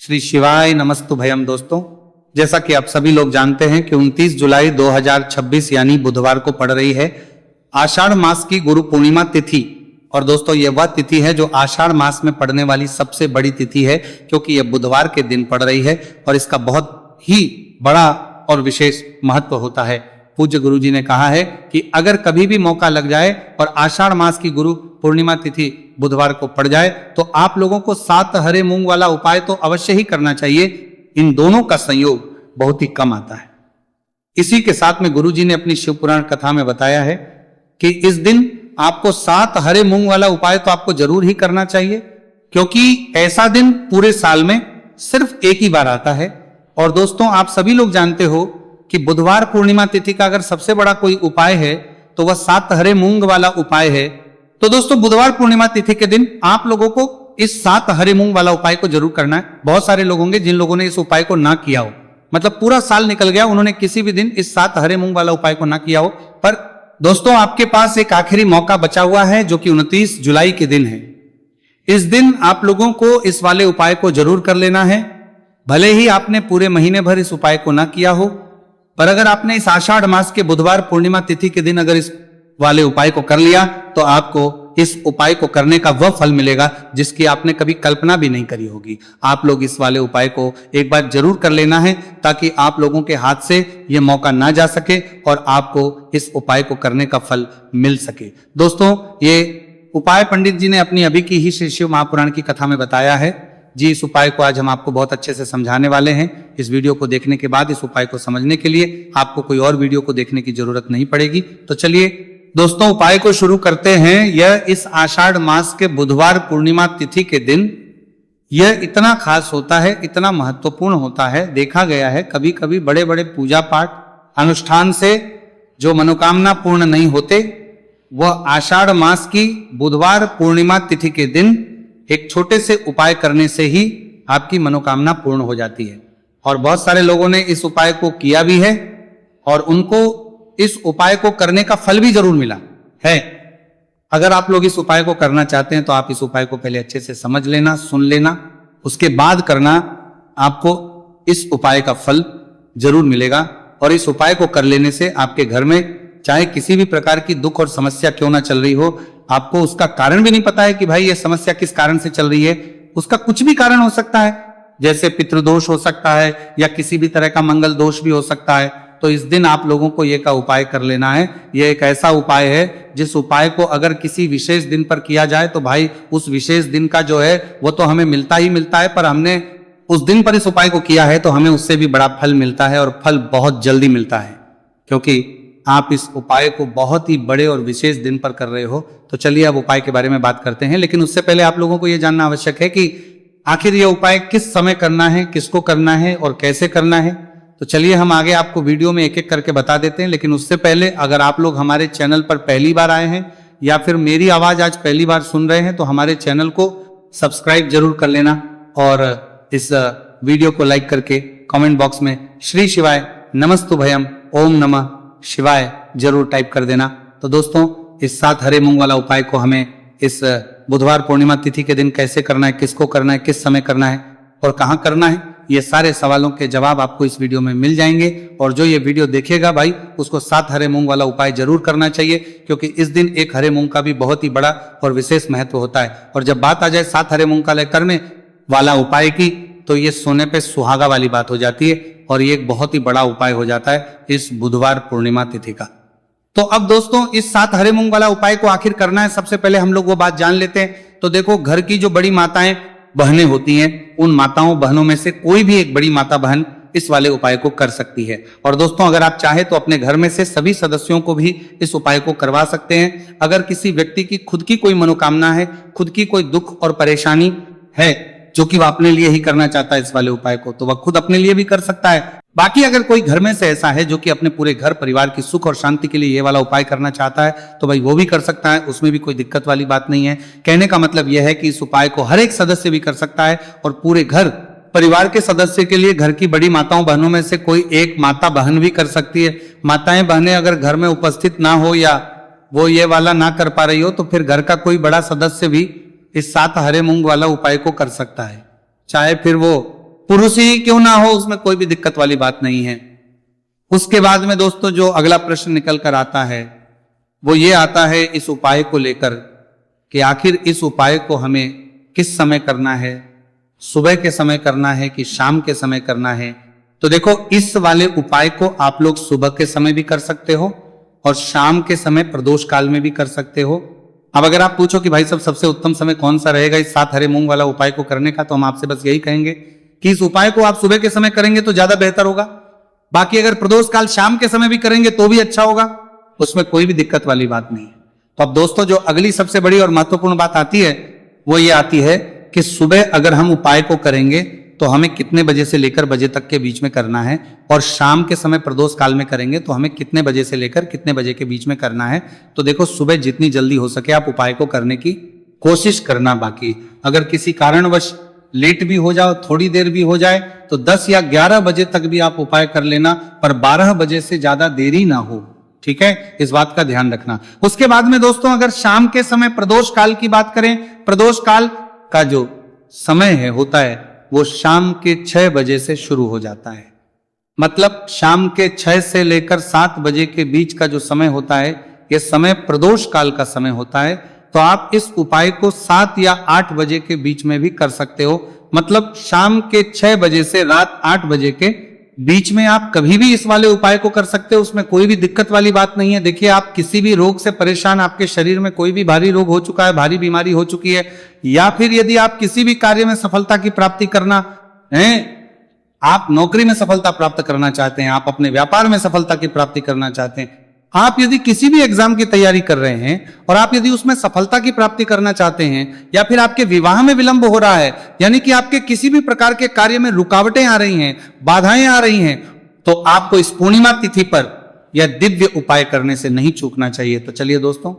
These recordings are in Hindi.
श्री शिवाय नमस्तुभयम। दोस्तों, जैसा कि आप सभी लोग जानते हैं कि 29 जुलाई 2026 यानी बुधवार को पड़ रही है आषाढ़ मास की गुरु पूर्णिमा तिथि। और दोस्तों, यह वह तिथि है जो आषाढ़ मास में पड़ने वाली सबसे बड़ी तिथि है, क्योंकि यह बुधवार के दिन पड़ रही है और इसका बहुत ही बड़ा और विशेष महत्व होता है। पूज्य गुरु जी ने कहा है कि अगर कभी भी मौका लग जाए और आषाढ़ मास की गुरु पूर्णिमा तिथि बुधवार को पड़ जाए तो आप लोगों को 7 हरे मूंग वाला उपाय तो अवश्य ही करना चाहिए। इन दोनों का संयोग बहुत ही कम आता है। इसी के साथ में गुरु जी ने अपनी शिव पुराण कथा में बताया है कि इस दिन आपको 7 हरे मूंग वाला उपाय तो आपको जरूर ही करना चाहिए, क्योंकि ऐसा दिन पूरे साल में सिर्फ एक ही बार आता है। और दोस्तों, आप सभी लोग जानते हो कि बुधवार पूर्णिमा तिथि का अगर सबसे बड़ा कोई उपाय है तो वह 7 हरे मूंग वाला उपाय है। तो दोस्तों, बुधवार पूर्णिमा तिथि के दिन आप लोगों को इस 7 हरे मूंग वाला उपाय को जरूर करना है। बहुत सारे लोग होंगे जिन लोगों ने इस उपाय को ना किया हो, मतलब पूरा साल निकल गया, उन्होंने किसी भी दिन इस 7 हरे मूंग वाला उपाय को ना किया हो। पर दोस्तों, आपके पास एक आखिरी मौका बचा हुआ है जो कि 29 जुलाई के दिन है। इस दिन आप लोगों को इस वाले उपाय को जरूर कर लेना है। भले ही आपने पूरे महीने भर इस उपाय को ना किया हो, पर अगर आपने इस आषाढ़ मास के बुधवार पूर्णिमा तिथि के दिन अगर इस वाले उपाय को कर लिया तो आपको इस उपाय को करने का वह फल मिलेगा जिसकी आपने कभी कल्पना भी नहीं करी होगी। आप लोग इस वाले उपाय को एक बार जरूर कर लेना है ताकि आप लोगों के हाथ से यह मौका ना जा सके और आपको इस उपाय को करने का फल मिल सके। दोस्तों, ये उपाय पंडित जी ने अपनी अभी की ही श्री शिव महापुराण की कथा में बताया है जी। इस उपाय को आज हम आपको बहुत अच्छे से समझाने वाले हैं। इस वीडियो को देखने के बाद इस उपाय को समझने के लिए आपको कोई और वीडियो को देखने की जरूरत नहीं पड़ेगी। तो चलिए दोस्तों, उपाय को शुरू करते हैं। यह इस आषाढ़ मास के बुधवार पूर्णिमा तिथि के दिन यह इतना खास होता है, इतना महत्वपूर्ण होता है। देखा गया है कभी कभी बड़े बड़े पूजा पाठ अनुष्ठान से जो मनोकामना पूर्ण नहीं होते, वह आषाढ़ मास की बुधवार पूर्णिमा तिथि के दिन एक छोटे से उपाय करने से ही आपकी मनोकामना पूर्ण हो जाती है। और बहुत सारे लोगों ने इस उपाय को किया भी है और उनको इस उपाय को करने का फल भी जरूर मिला है। अगर आप लोग इस उपाय को करना चाहते हैं तो आप इस उपाय को पहले अच्छे से समझ लेना, सुन लेना, उसके बाद करना। आपको इस उपाय का फल जरूर मिलेगा। और इस उपाय को कर लेने से आपके घर में चाहे किसी भी प्रकार की दुख और समस्या क्यों ना चल रही हो, आपको उसका कारण भी नहीं पता है कि भाई ये समस्या किस कारण से चल रही है, उसका कुछ भी कारण हो सकता है, जैसे पितृदोष हो सकता है या किसी भी तरह का मंगल दोष भी हो सकता है। तो इस दिन आप लोगों को ये का उपाय कर लेना है। यह एक ऐसा उपाय है जिस उपाय को अगर किसी विशेष दिन पर किया जाए तो भाई उस विशेष दिन का जो है वो तो हमें मिलता ही मिलता है, पर हमने उस दिन पर इस उपाय को किया है तो हमें उससे भी बड़ा फल मिलता है और फल बहुत जल्दी मिलता है, क्योंकि आप इस उपाय को बहुत ही बड़े और विशेष दिन पर कर रहे हो। तो चलिए अब उपाय के बारे में बात करते हैं, लेकिन उससे पहले आप लोगों को यह जानना आवश्यक है कि आखिर यह उपाय किस समय करना है, किसको करना है और कैसे करना है। तो चलिए हम आगे आपको वीडियो में एक एक करके बता देते हैं। लेकिन उससे पहले अगर आप लोग हमारे चैनल पर पहली बार आए हैं या फिर मेरी आवाज आज पहली बार सुन रहे हैं तो हमारे चैनल को सब्सक्राइब जरूर कर लेना और इस वीडियो को लाइक करके कमेंट बॉक्स में श्री शिवाय नमस्तुभयम ओम नमः शिवाय जरूर टाइप कर देना। तो दोस्तों, इस 7 हरे मूंग वाला उपाय को हमें इस बुधवार पूर्णिमा तिथि के दिन कैसे करना है, किसको करना है, किस समय करना है और कहाँ करना है, ये सारे सवालों के जवाब आपको इस वीडियो में मिल जाएंगे। और जो ये वीडियो देखेगा भाई उसको 7 हरे मूंग वाला उपाय जरूर करना चाहिए, क्योंकि इस दिन एक हरे मूंग का भी बहुत ही बड़ा और विशेष महत्व होता है। और जब बात आ जाए 7 हरे मूंग का करने वाला उपाय की, तो ये सोने पे सुहागा वाली बात हो जाती है और ये एक बहुत ही बड़ा उपाय हो जाता है इस बुधवार पूर्णिमा तिथि का। तो अब दोस्तों, इस 7 हरे मूंग वाला उपाय को आखिर करना है, सबसे पहले हम लोग वो बात जान लेते हैं। तो देखो, घर की जो बड़ी माताएं बहनें होती हैं, उन माताओं बहनों में से कोई भी एक बड़ी माता बहन इस वाले उपाय को कर सकती है। और दोस्तों, अगर आप चाहे तो अपने घर में से सभी सदस्यों को भी इस उपाय को करवा सकते हैं। अगर किसी व्यक्ति की खुद की कोई मनोकामना है, खुद की कोई दुख और परेशानी है जो कि वह अपने लिए ही करना चाहता है इस वाले उपाय को, तो वह खुद अपने लिए भी कर सकता है। बाकी अगर कोई घर में से ऐसा है जो कि अपने पूरे घर परिवार की सुख और शांति के लिए ये वाला उपाय करना चाहता है तो भाई वो भी कर सकता है, उसमें भी कोई दिक्कत वाली बात नहीं है। कहने का मतलब यह है कि इस उपाय को हर एक सदस्य भी कर सकता है और पूरे घर परिवार के सदस्य के लिए घर की बड़ी माताओं बहनों में से कोई एक माता बहन भी कर सकती है। माताएं बहनें अगर घर में उपस्थित ना हो या वो ये वाला ना कर पा रही हो तो फिर घर का कोई बड़ा सदस्य भी इस 7 हरे मूंग वाला उपाय को कर सकता है। चाहे फिर वो पुरुष ही क्यों ना हो, उसमें कोई भी दिक्कत वाली बात नहीं है। उसके बाद में दोस्तों जो अगला प्रश्न निकल कर आता है वो ये आता है इस उपाय को लेकर कि आखिर इस उपाय को हमें किस समय करना है, सुबह के समय करना है कि शाम के समय करना है। तो देखो, इस वाले उपाय को आप लोग सुबह के समय भी कर सकते हो और शाम के समय प्रदोष काल में भी कर सकते हो। अब अगर आप पूछो कि भाई साहब सबसे उत्तम समय कौन सा रहेगा इस 7 हरे मूंग वाला उपाय को करने का, तो हम आपसे बस यही कहेंगे कि इस उपाय को आप सुबह के समय करेंगे तो ज्यादा बेहतर होगा। बाकी अगर प्रदोष काल शाम के समय भी करेंगे तो भी अच्छा होगा, उसमें कोई भी दिक्कत वाली बात नहीं है। तो अब दोस्तों जो अगली सबसे बड़ी और महत्वपूर्ण बात आती है वो ये आती है कि सुबह अगर हम उपाय को करेंगे तो हमें कितने बजे से लेकर बजे तक के बीच में करना है, और शाम के समय प्रदोष काल में करेंगे तो हमें कितने बजे से लेकर कितने बजे के बीच में करना है। तो देखो, सुबह जितनी जल्दी हो सके आप उपाय को करने की कोशिश करना। बाकी अगर किसी कारणवश लेट भी हो जाओ, थोड़ी देर भी हो जाए, तो 10 या 11 बजे तक भी आप उपाय कर लेना, पर 12 बजे से ज्यादा देरी ना हो। ठीक है, इस बात का ध्यान रखना। उसके बाद में दोस्तों अगर शाम के समय प्रदोष काल की बात करें, प्रदोष काल का जो समय है होता है वो शाम के 6 बजे से शुरू हो जाता है। मतलब शाम के 6 से लेकर 7 बजे के बीच का जो समय होता है यह समय प्रदोष काल का समय होता है। तो आप इस उपाय को 7 या 8 बजे के बीच में भी कर सकते हो। मतलब शाम के 6 बजे से रात 8 बजे के बीच में आप कभी भी इस वाले उपाय को कर सकते हो, उसमें कोई भी दिक्कत वाली बात नहीं है। देखिए, आप किसी भी रोग से परेशान, आपके शरीर में कोई भी भारी रोग हो चुका है, भारी बीमारी हो चुकी है, या फिर यदि आप किसी भी कार्य में सफलता की प्राप्ति करना है, आप नौकरी में सफलता प्राप्त करना चाहते हैं, आप अपने व्यापार में सफलता की प्राप्ति करना चाहते हैं, आप यदि किसी भी एग्जाम की तैयारी कर रहे हैं और आप यदि उसमें सफलता की प्राप्ति करना चाहते हैं, या फिर आपके विवाह में विलंब हो रहा है, यानी कि आपके किसी भी प्रकार के कार्य में रुकावटें आ रही हैं, बाधाएं आ रही हैं, तो आपको इस पूर्णिमा तिथि पर यह दिव्य उपाय करने से नहीं चूकना चाहिए। तो चलिए दोस्तों,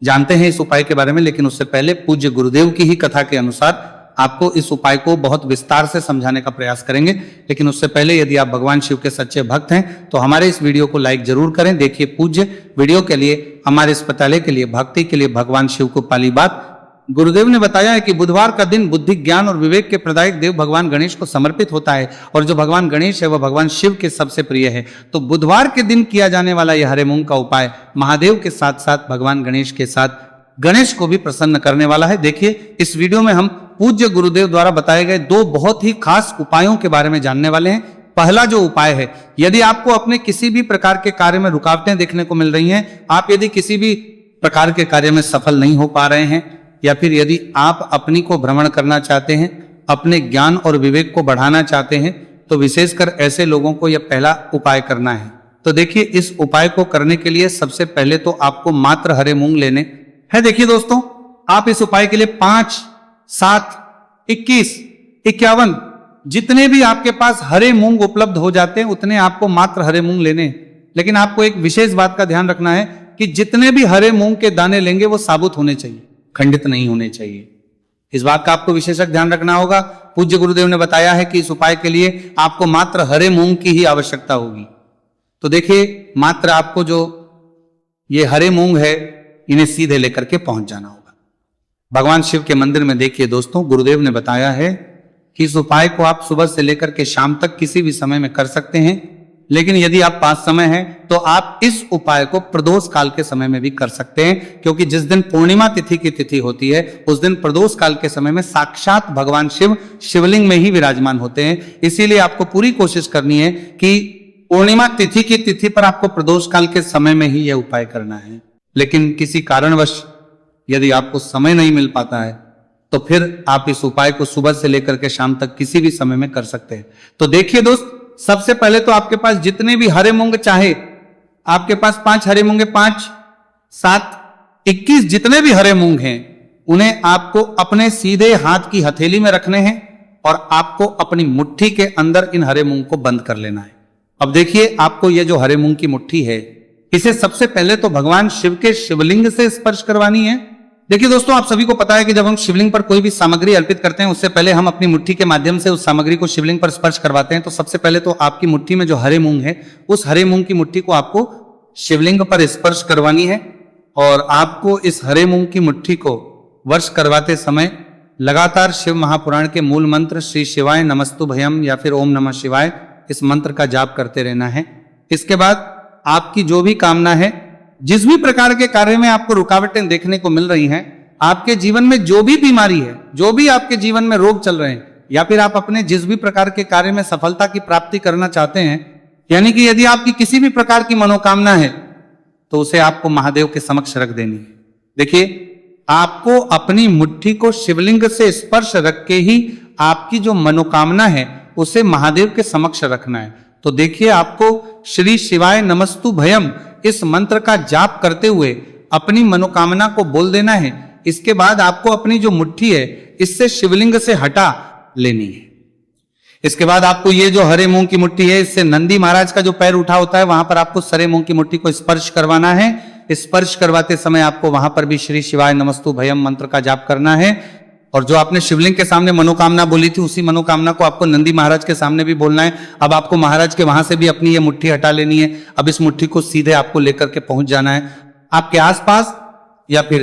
जानते हैं इस उपाय के बारे में, लेकिन उससे पहले पूज्य गुरुदेव की ही कथा के अनुसार आपको इस उपाय को बहुत विस्तार से समझाने का प्रयास करेंगे। लेकिन उससे पहले यदि आप भगवान शिव के सच्चे भक्त हैं तो हमारे इस वीडियो को लाइक जरूर करें। देखिए, पूज्य वीडियो के लिए, हमारे अस्पताल के लिए, भक्ति के लिए भगवान शिव को पाली बात। गुरुदेव ने बताया है कि बुधवार का दिन बुद्धि, ज्ञान और विवेक के प्रदायक देव भगवान गणेश को समर्पित होता है, और जो भगवान गणेश है वह भगवान शिव के सबसे प्रिय है। तो बुधवार के दिन किया जाने वाला यह हरे मूंग का उपाय महादेव के साथ साथ भगवान गणेश के साथ गणेश को भी प्रसन्न करने वाला है। देखिए, इस वीडियो में हम पूज्य गुरुदेव द्वारा बताए गए 2 बहुत ही खास उपायों के बारे में जानने वाले हैं। पहला जो उपाय है, यदि आपको अपने किसी भी प्रकार के कार्य में रुकावटें देखने को मिल रही हैं, आप यदि किसी भी प्रकार के कार्य में सफल नहीं हो पा रहे हैं, या फिर यदि आप अपनी को भ्रमण करना चाहते हैं, अपने ज्ञान और विवेक को बढ़ाना चाहते हैं, तो विशेषकर ऐसे लोगों को यह पहला उपाय करना है। तो देखिए, इस उपाय को करने के लिए सबसे पहले तो आपको मात्र हरे मूंग लेने हैं। देखिए दोस्तों, आप इस उपाय के लिए 5, 7, 21, 51 जितने भी आपके पास हरे मूंग उपलब्ध हो जाते हैं उतने आपको मात्र हरे मूंग लेने। लेकिन आपको एक विशेष बात का ध्यान रखना है कि जितने भी हरे मूंग के दाने लेंगे वो साबुत होने चाहिए, खंडित नहीं होने चाहिए। इस बात का आपको विशेषक ध्यान रखना होगा। पूज्य गुरुदेव ने बताया है कि इस उपाय के लिए आपको मात्र हरे मूंग की ही आवश्यकता होगी। तो देखिए, मात्र आपको जो ये हरे मूंग है इन्हें सीधे लेकर के पहुंच जाना होगा भगवान शिव के मंदिर में। देखिए दोस्तों, गुरुदेव ने बताया है कि इस उपाय को आप सुबह से लेकर के शाम तक किसी भी समय में कर सकते हैं, लेकिन यदि आप पास समय है तो आप इस उपाय को प्रदोष काल के समय में भी कर सकते हैं, क्योंकि जिस दिन पूर्णिमा तिथि की तिथि होती है उस दिन प्रदोष काल के समय में साक्षात भगवान शिव शिवलिंग में ही विराजमान होते हैं। इसीलिए आपको पूरी कोशिश करनी है कि पूर्णिमा तिथि की तिथि पर आपको प्रदोष काल के समय में ही यह उपाय करना है। लेकिन किसी कारणवश यदि आपको समय नहीं मिल पाता है तो फिर आप इस उपाय को सुबह से लेकर के शाम तक किसी भी समय में कर सकते हैं। तो देखिए दोस्त, सबसे पहले तो आपके पास जितने भी हरे मूंग, चाहे आपके पास 5 हरे मूंगे, 5, 7, 21 जितने भी हरे मूंग हैं, उन्हें आपको अपने सीधे हाथ की हथेली में रखने हैं और आपको अपनी मुट्ठी के अंदर इन हरे मूंग को बंद कर लेना है। अब देखिए, आपको ये जो हरे मूंग की मुट्ठी है, इसे सबसे पहले तो भगवान शिव के शिवलिंग से स्पर्श करवानी है। देखिए दोस्तों, आप सभी को पता है कि जब हम शिवलिंग पर कोई भी सामग्री अर्पित करते हैं उससे पहले हम अपनी मुट्ठी के माध्यम से उस सामग्री को शिवलिंग पर स्पर्श करवाते हैं। तो सबसे पहले तो आपकी मुट्ठी में जो हरे मूंग है, उस हरे मूंग की मुट्ठी को आपको शिवलिंग पर स्पर्श करवानी है, और आपको इस हरे मूंग की मुट्ठी को वर्ष करवाते समय लगातार शिव महापुराण के मूल मंत्र श्री शिवाय नमस्तु भयम या फिर ओम नमः शिवाय इस मंत्र का जाप करते रहना है। इसके बाद आपकी जो भी कामना है, जिस भी प्रकार के कार्य में आपको रुकावटें देखने को मिल रही हैं, आपके जीवन में जो भी बीमारी है, जो भी आपके जीवन में रोग चल रहे हैं, या फिर आप अपने जिस भी प्रकार के कार्य में सफलता की प्राप्ति करना चाहते हैं, यानी कि यदि आपकी किसी भी प्रकार की मनोकामना है तो उसे आपको महादेव के समक्ष रख देनी है। देखिए, आपको अपनी मुट्ठी को शिवलिंग से स्पर्श रख के ही आपकी जो मनोकामना है उसे महादेव के समक्ष रखना है। तो देखिए, आपको श्री शिवाय नमस्तु भयम इस मंत्र का जाप करते हुए अपनी मनोकामना को बोल देना है। इसके बाद आपको अपनी जो मुट्ठी है इससे शिवलिंग से हटा लेनी है। इसके बाद आपको ये जो हरे मूंग की मुट्ठी है, इससे नंदी महाराज का जो पैर उठा होता है वहां पर आपको सरे मूंग की मुट्ठी को स्पर्श करवाना है। स्पर्श करवाते समय आपको वहां पर भी श्री शिवाय नमस्तु भयम मंत्र का जाप करना है। और जो आपने शिवलिंग के सामने मनोकामना बोली थी, उसी मनोकामना को आपको नंदी महाराज के सामने भी बोलना है। अब आपको महाराज के वहां से भी अपनी ये मुट्ठी हटा लेनी है। अब इस मुट्ठी को सीधे आपको लेकर के पहुंच जाना है। आपके आसपास या फिर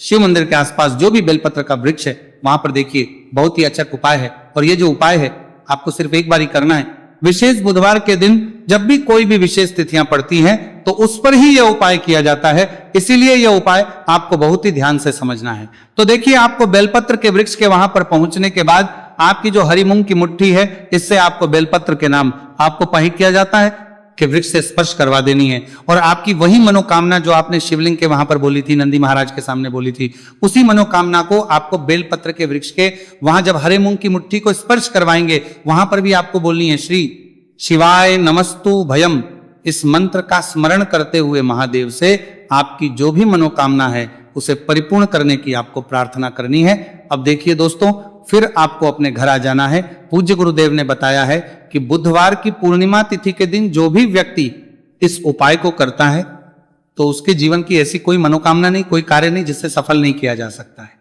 शिव मंदिर के आसपास जो भी बेलपत्र का वृक्ष है, वहां पर देखिए, बहुत ही अच्छा उपाय है। और ये जो उपाय है आपको सिर्फ एक बार ही करना है। विशेष बुधवार के दिन जब भी कोई भी विशेष तिथियां पड़ती हैं तो उस पर ही यह उपाय किया जाता है, इसीलिए यह उपाय आपको बहुत ही ध्यान से समझना है। तो देखिए, आपको बेलपत्र के वृक्ष के वहां पर पहुंचने के बाद आपकी जो हरी मूंग की मुट्ठी है, इससे आपको बेलपत्र के नाम आपको पहित किया जाता है कि वृक्ष से स्पर्श करवा देनी है। और आपकी वही मनोकामना जो आपने शिवलिंग के वहां पर बोली थी, नंदी महाराज के सामने बोली थी, उसी मनोकामना को आपको बेलपत्र के वृक्ष के वहां जब हरे मूंग की मुट्ठी को स्पर्श करवाएंगे, वहां पर भी आपको बोलनी है श्री शिवाय नमस्तु भयम। इस मंत्र का स्मरण करते हुए महादेव से आपकी जो भी मनोकामना है उसे परिपूर्ण करने की आपको प्रार्थना करनी है। अब देखिए दोस्तों, फिर आपको अपने घर आ जाना है। पूज्य गुरुदेव ने बताया है कि बुधवार की पूर्णिमा तिथि के दिन जो भी व्यक्ति इस उपाय को करता है तो उसके जीवन की ऐसी कोई मनोकामना नहीं, कोई कार्य नहीं जिससे सफल नहीं किया जा सकता है।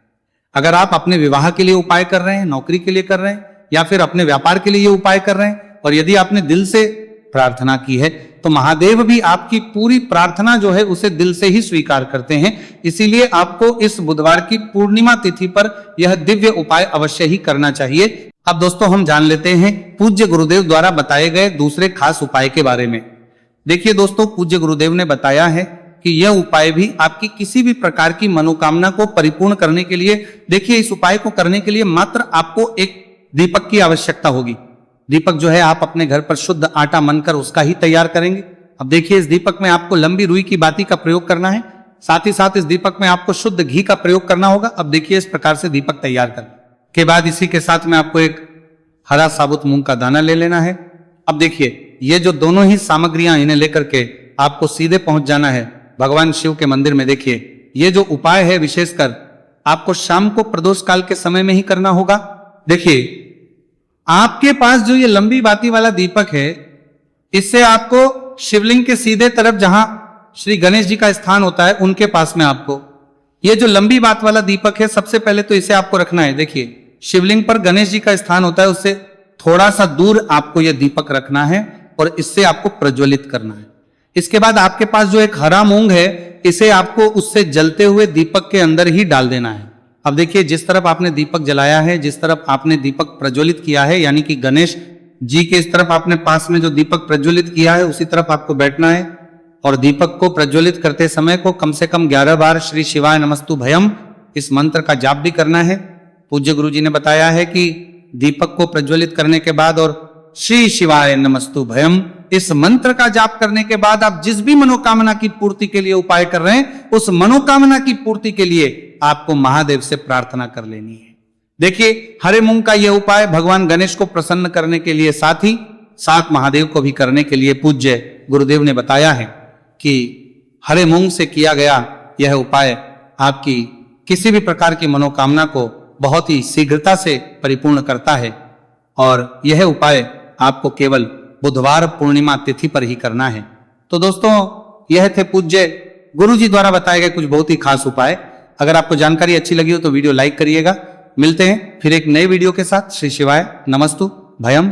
अगर आप अपने विवाह के लिए उपाय कर रहे हैं, नौकरी के लिए कर रहे हैं, या फिर अपने व्यापार के लिए ये उपाय कर रहे हैं, और यदि आपने दिल से प्रार्थना की है तो महादेव भी आपकी पूरी प्रार्थना जो है उसे दिल से ही स्वीकार करते हैं। इसीलिए आपको इस बुधवार की पूर्णिमा तिथि पर यह दिव्य उपाय अवश्य ही करना चाहिए। अब दोस्तों, हम जान लेते हैं पूज्य गुरुदेव द्वारा बताए गए दूसरे खास उपाय के बारे में। देखिए दोस्तों, पूज्य गुरुदेव ने बताया है कि यह उपाय भी आपकी किसी भी प्रकार की मनोकामना को परिपूर्ण करने के लिए, देखिए, इस उपाय को करने के लिए मात्र आपको एक दीपक की आवश्यकता होगी। दीपक जो है आप अपने घर पर शुद्ध आटा मनकर उसका ही तैयार करेंगे। अब देखिए, इस दीपक में आपको लंबी रुई की बाती का प्रयोग करना है। साथ ही साथ इस दीपक में आपको शुद्ध घी का प्रयोग करना होगा। अब देखिए, इस प्रकार से दीपक तैयार कर के बाद इसी के साथ में आपको एक हरा साबुत मूंग का दाना ले लेना है। अब देखिए, ये जो दोनों ही सामग्रियां, इन्हें लेकर के आपको सीधे पहुंच जाना है भगवान शिव के मंदिर में। देखिए, ये जो उपाय है विशेषकर आपको शाम को प्रदोष काल के समय में ही करना होगा। देखिए, आपके पास जो ये लंबी बाती वाला दीपक है, इससे आपको शिवलिंग के सीधे तरफ जहां श्री गणेश जी का स्थान होता है, उनके पास में आपको ये जो लंबी बात वाला दीपक है, सबसे पहले तो इसे आपको रखना है। देखिए, शिवलिंग पर गणेश जी का स्थान होता है, उससे थोड़ा सा दूर आपको यह दीपक रखना है और इससे आपको प्रज्वलित करना है। इसके बाद आपके पास जो एक हरा मूंग है, इसे आपको उससे जलते हुए दीपक के अंदर ही डाल देना है। अब देखिए, जिस तरफ आपने दीपक जलाया है, जिस तरफ आपने दीपक प्रज्वलित किया है, यानी कि गणेश जी के इस तरफ आपने पास में जो दीपक प्रज्वलित किया है, उसी तरफ आपको बैठना है। और दीपक को प्रज्वलित करते समय को कम से कम 11 बार श्री शिवाय नमस्तु भयम इस मंत्र का जाप भी करना है। पूज्य गुरु जी ने बताया है कि दीपक को प्रज्वलित करने के बाद और श्री शिवाय नमस्तु भयम इस मंत्र का जाप करने के बाद आप जिस भी मनोकामना की पूर्ति के लिए उपाय कर रहे हैं, उस मनोकामना की पूर्ति के लिए आपको महादेव से प्रार्थना कर लेनी है। देखिए, हरे मूंग का यह उपाय भगवान गणेश को प्रसन्न करने के लिए, साथ ही साथ महादेव को भी करने के लिए पूज्य गुरुदेव ने बताया है कि हरे मूंग से किया गया यह उपाय आपकी किसी भी प्रकार की मनोकामना को बहुत ही शीघ्रता से परिपूर्ण करता है। और यह उपाय आपको केवल बुधवार पूर्णिमा तिथि पर ही करना है। तो दोस्तों, यह थे पूज्य गुरु जी द्वारा बताए गए कुछ बहुत ही खास उपाय। अगर आपको जानकारी अच्छी लगी हो तो वीडियो लाइक करिएगा। मिलते हैं फिर एक नए वीडियो के साथ। श्री शिवाय नमस्तु भयम।